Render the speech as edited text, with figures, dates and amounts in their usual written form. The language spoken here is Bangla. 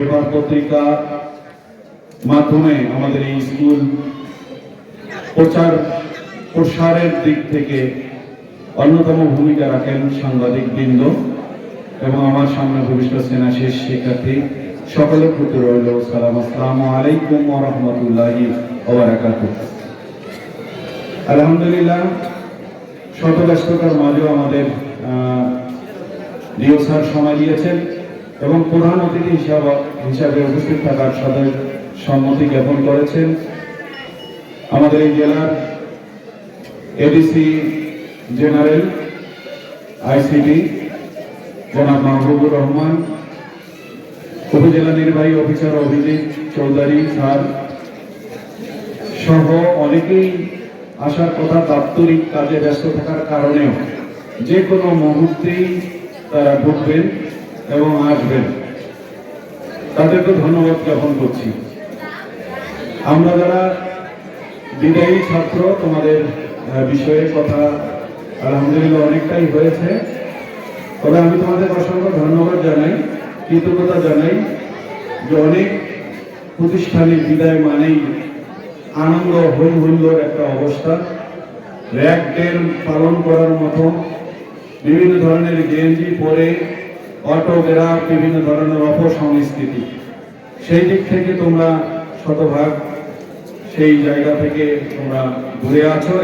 পত্রিকা মাধ্যমে আমাদের এই স্কুল প্রচার প্রসারের দিক থেকে অন্যতম ভূমিকা রাখেন সাংবাদিক বৃন্দ এবং আমার সামনে ভবিষ্যৎ সেনাশেষ শিক্ষার্থী সকলের প্রতি রইল সালাম। আসসালামু আলাইকুম ওয়া রাহমাতুল্লাহি ওয়া বারাকাতুহু। আলহামদুলিল্লাহ, শত ব্যস্ততার মাঝেও আমাদের ডিও স্যার সময় দিয়েছেন এবং প্রধান অতিথি হিসাবে উপস্থিত থাকার সাথে সম্মতি জ্ঞাপন করেছেন আমাদের এই জেলার এডিসি জেনারেল আইসিটি জনাব মাহবুবুর রহমান, উপজেলা নির্বাহী অফিসার অভিজিৎ চৌধুরী স্যার সহ অনেকেই আসার কথা দাপ্তরিক কাজে ব্যস্ত থাকার কারণেও যে কোনো মুহূর্তেই তারা ঢুকবেন এবং আসবেন, তাদেরকে ধন্যবাদ জ্ঞাপন করছি। আমরা যারা বিদায়ী ছাত্র, তোমাদের বিষয়ে কথা আলহামদুলিল্লাহ অনেকটাই হয়েছে, তবে আমি তোমাদের অসংখ্য ধন্যবাদ জানাই, কৃতজ্ঞতা জানাই যে অনেক প্রতিষ্ঠানে বিদায় মানেই আনন্দ হই হুল্লোর একটা অবস্থা, র্যাক ডে পালন করার মতো বিভিন্ন ধরনের গেঞ্জি পরে অটোগ্রাফ, বিভিন্ন ধরনের অপসংস্কৃতি, সেই দিক থেকে তোমরা শতভাগ সেই জায়গা থেকে তোমরা ঘুরে আছো।